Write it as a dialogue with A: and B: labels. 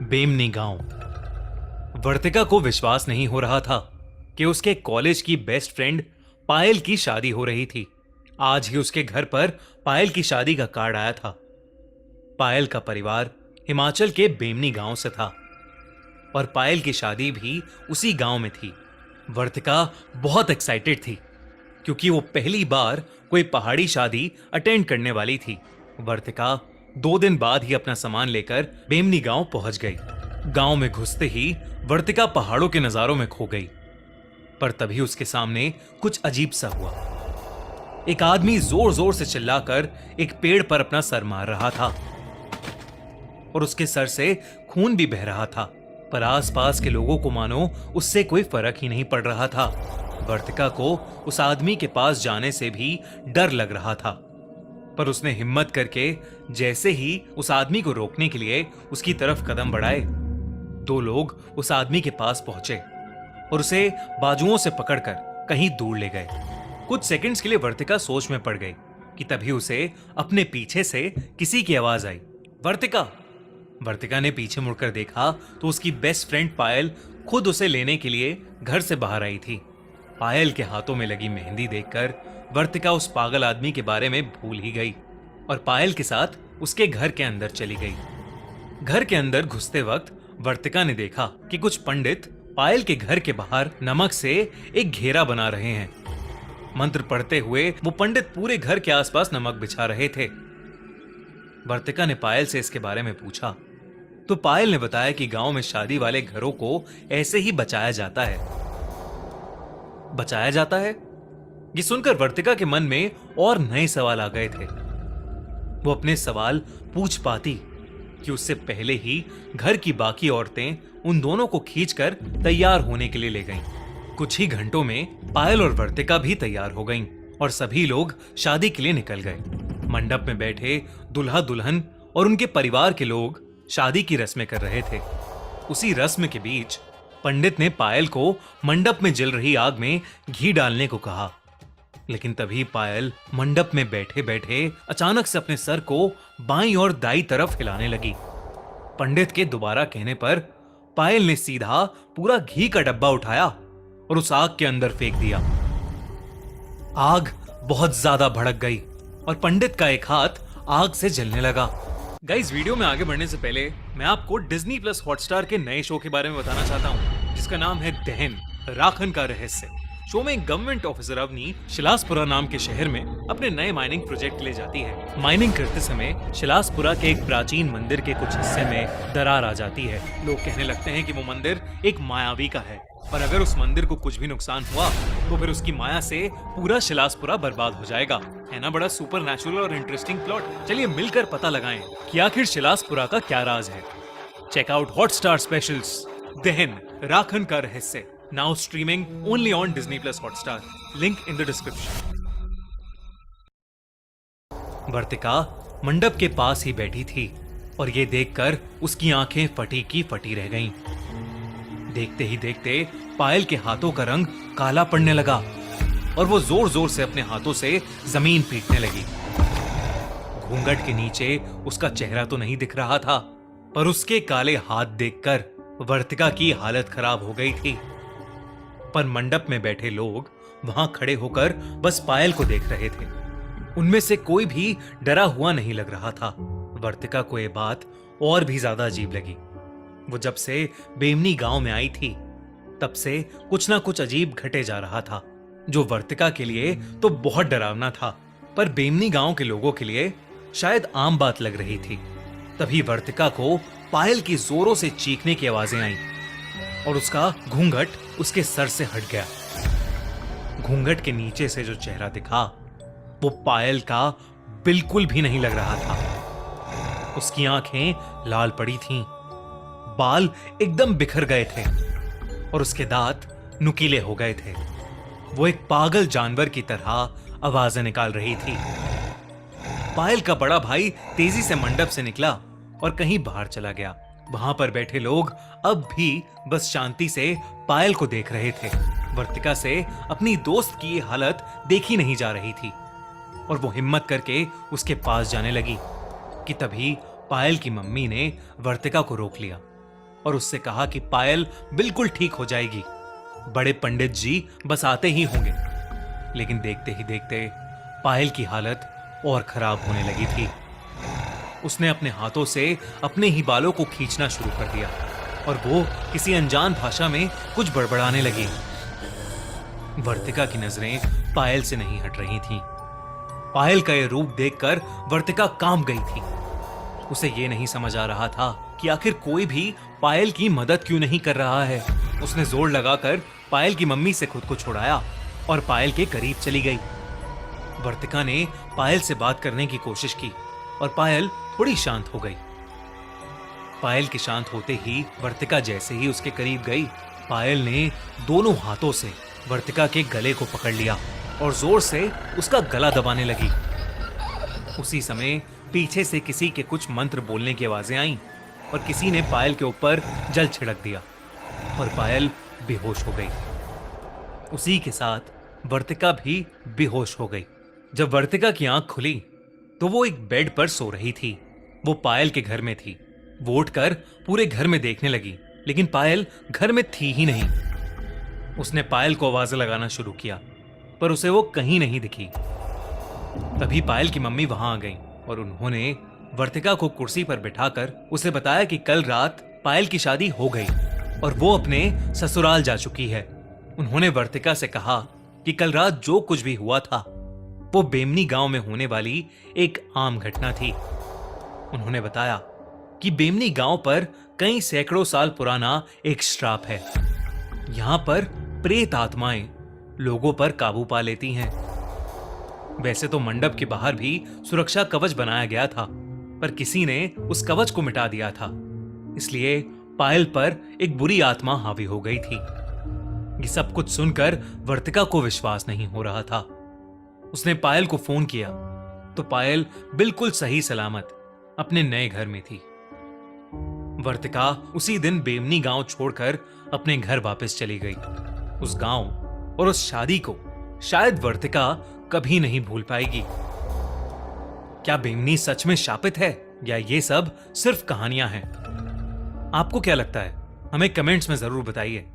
A: बेमनी गांव। वर्तिका को विश्वास नहीं हो रहा था कि उसके कॉलेज की बेस्ट फ्रेंड पायल की शादी हो रही थी। आज ही उसके घर पर पायल की शादी का कार्ड आया था। पायल का परिवार हिमाचल के बेमनी गांव से था और पायल की शादी भी उसी गांव में थी। वर्तिका बहुत एक्साइटेड थी क्योंकि वो पहली बार कोई पहाड़ी शादी अटेंड करने वाली थी। वर्तिका 2 दिन बाद ही अपना सामान लेकर बेमनी गांव पहुंच गई। गांव में घुसते ही वर्तिका पहाड़ों के नजारों में खो गई, पर तभी उसके सामने कुछ अजीब सा हुआ। एक आदमी जोर जोर से चिल्लाकर एक पेड़ पर अपना सर मार रहा था और उसके सर से खून भी बह रहा था, पर आसपास के लोगों को मानो उससे कोई फर्क ही नहीं पड़ रहा था। वर्तिका को उस आदमी के पास जाने से भी डर लग रहा था, पर उसने हिम्मत करके जैसे ही उस आदमी को रोकने के लिए उसकी तरफ कदम बढ़ाए, 2 लोग उस आदमी के पास पहुंचे और उसे बाजुओं से पकड़कर कहीं दूर ले गए। कुछ सेकंड्स के लिए वर्तिका सोच में पड़ गई कि तभी उसे अपने पीछे से किसी की आवाज आई, वर्तिका। वर्तिका ने पीछे मुड़कर देखा तो उसकी बेस्ट फ्रेंड पायल खुद उसे लेने के लिए घर से बाहर आई थी। पायल के हाथों में लगी मेहंदी देखकर वर्तिका उस पागल आदमी के बारे में भूल ही गई और पायल के साथ उसके घर के अंदर चली गई। घर के अंदर घुसते वक्त वर्तिका ने देखा कि कुछ पंडित पायल के घर के बाहर नमक से एक घेरा बना रहे हैं। मंत्र पढ़ते हुए वो पंडित पूरे घर के आसपास नमक बिछा रहे थे। वर्तिका ने पायल से इसके बारे में पूछा तो पायल ने बताया कि गांव में शादी वाले घरों को ऐसे ही बचाया जाता है। बचाया जाता है? ये सुनकर वर्तिका के मन में और नए सवाल आ गए थे। वो अपने सवाल पूछ पाती कि उससे पहले ही घर की बाकी औरतें उन दोनों को खींचकर तैयार होने के लिए ले गईं। कुछ ही घंटों में पायल और वर्तिका भी तैयार हो गईं और सभी लोग शादी के लिए निकल गए। मंडप में बैठे दुल्हा दुल्हन और उनके परिवार के लोग शादी की रस्में कर रहे थे। उसी रस्म के बीच पंडित ने पायल को मंडप में जल रही आग में घी डालने को कहा, लेकिन तभी पायल मंडप में बैठे बैठे अचानक से अपने सर को बाईं और दाईं तरफ हिलाने लगी। पंडित के दोबारा कहने पर पायल ने सीधा पूरा घी का डब्बा उठाया और उस आग के अंदर फेंक दिया। आग बहुत ज्यादा भड़क गई और पंडित का एक हाथ आग से जलने लगा। गाइस, वीडियो में आगे बढ़ने से पहले मैं आपको डिज्नी प्लस हॉटस्टार के नए शो के बारे में बताना चाहता हूँ, जिसका नाम है दहन, राखन का रहस्य। शो में एक गवर्नमेंट ऑफिसर अवनी शिलासपुरा नाम के शहर में अपने नए माइनिंग प्रोजेक्ट के लिए जाती है। माइनिंग करते समय शिलासपुरा के एक प्राचीन मंदिर के कुछ हिस्से में दरार आ जाती है। लोग कहने लगते हैं कि वो मंदिर एक मायावी का है और अगर उस मंदिर को कुछ भी नुकसान हुआ तो फिर उसकी माया से पूरा शिलासपुरा बर्बाद हो जाएगा। है ना बड़ा सुपर नेचुरल और इंटरेस्टिंग प्लॉट। चलिए मिलकर पता लगाएं कि आखिर शिलासपुरा का क्या राज है। चेक आउट हॉटस्टार स्पेशल्स दहन, राखन का रहस्य, now streaming only on Disney Plus Hotstar. Link in the description. वर्तिका मंडप के पास ही बैठी थी और ये देखकर उसकी आंखें फटी की फटी रह गईं। देखते ही देखते पायल के हाथों का रंग काला पड़ने लगा और वो जोर जोर से अपने हाथों से जमीन पीटने लगी। घूंघट के नीचे उसका चेहरा तो नहीं दिख रहा था, पर उसके काले हाथ देखकर वर्तिका की हालत खराब हो गई थी। पर मंडप में बैठे लोग वहां खड़े होकर बस पायल को देख रहे थे। उनमें से कोई भी डरा हुआ नहीं लग रहा था। वर्तिका को यह बात और भी ज्यादा अजीब लगी। वो जब से बेमनी गांव में आई थी तब से कुछ ना कुछ अजीब घटे जा रहा था, जो वर्तिका के लिए तो बहुत डरावना था, पर बेमनी गांव के लोगों के लिए शायद आम बात लग रही थी। तभी वर्तिका को पायल की जोरों से चीखने की आवाजें आईं और उसका घूंघट उसके सर से हट गया। घूंघट के नीचे से जो चेहरा दिखा वो पायल का बिल्कुल भी नहीं लग रहा था। उसकी आंखें लाल पड़ी थीं, बाल एकदम बिखर गए थे और उसके दांत नुकीले हो गए थे। वो एक पागल जानवर की तरह आवाजें निकाल रही थी। पायल का बड़ा भाई तेजी से मंडप से निकला और कहीं बाहर चला गया। वहां पर बैठे लोग अब भी बस शांति से पायल को देख रहे थे। वर्तिका से अपनी दोस्त की ये हालत देखी नहीं जा रही थी और वो हिम्मत करके उसके पास जाने लगी कि तभी पायल की मम्मी ने वर्तिका को रोक लिया और उससे कहा कि पायल बिल्कुल ठीक हो जाएगी, बड़े पंडित जी बस आते ही होंगे। लेकिन देखते ही देखते पायल की हालत और खराब होने लगी थी। उसने अपने हाथों से अपने ही बालों को खींचना शुरू कर दिया और वो किसी अनजान भाषा में कुछ बड़बड़ाने लगी। वर्तिका की नजरें पायल से नहीं हट रही थीं। पायल का यह रूप देखकर वर्तिका कांप गई थी। उसे यह नहीं समझ आ रहा था कि आखिर कोई भी पायल की मदद क्यों नहीं कर रहा है। उसने जोर लगाकर पायल की मम्मी से खुद को छुड़ाया और पायल के करीब चली गई। वर्तिका ने पायल से बात करने की कोशिश की और पायल थोड़ी शांत हो गई। पायल के शांत होते ही वर्तिका जैसे ही उसके करीब गई, पायल ने दोनों हाथों से वर्तिका के गले को पकड़ लिया और जोर से उसका गला दबाने लगी। उसी समय पीछे से किसी के कुछ मंत्र बोलने की आवाजें आईं और किसी ने पायल के ऊपर जल छिड़क दिया और पायल बेहोश हो गई। उसी के साथ वर्तिका भी बेहोश हो गई। जब वर्तिका की आंख खुली तो वो एक बेड पर सो रही थी। वो पायल के घर में थी। वो उठकर पूरे घर में देखने लगी, लेकिन पायल घर में थी ही नहीं। उसने पायल को आवाजें लगाना शुरू किया, पर उसे वो कहीं नहीं दिखी। तभी पायल की मम्मी वहां आ गईं और उन्होंने वर्तिका को कुर्सी पर बिठाकर उसे बताया कि कल रात पायल की शादी हो गई और वो अपने ससुराल जा चुकी है। उन्होंने वर्तिका से कहा कि कल रात जो कुछ भी हुआ था वो बेमनी गांव में होने वाली एक आम घटना थी। उन्होंने बताया कि बेमनी गांव पर कई सैकड़ों साल पुराना एक श्राप है। यहां पर प्रेत आत्माएं लोगों पर काबू पा लेती हैं। वैसे तो मंडप के बाहर भी सुरक्षा कवच बनाया गया था, पर किसी ने उस कवच को मिटा दिया था। इसलिए पायल पर एक बुरी आत्मा हावी हो गई थी। ये सब कुछ सुनकर वर्तिका को विश्वास नहीं हो रहा था। उसने पायल को फोन किया तो पायल बिल्कुल सही सलामत अपने नए घर में थी। वर्तिका उसी दिन बेमनी गांव छोड़कर अपने घर वापस चली गई। उस गांव और उस शादी को शायद वर्तिका कभी नहीं भूल पाएगी। क्या बेमनी सच में शापित है या ये सब सिर्फ कहानियां हैं? आपको क्या लगता है? हमें कमेंट्स में जरूर बताइए।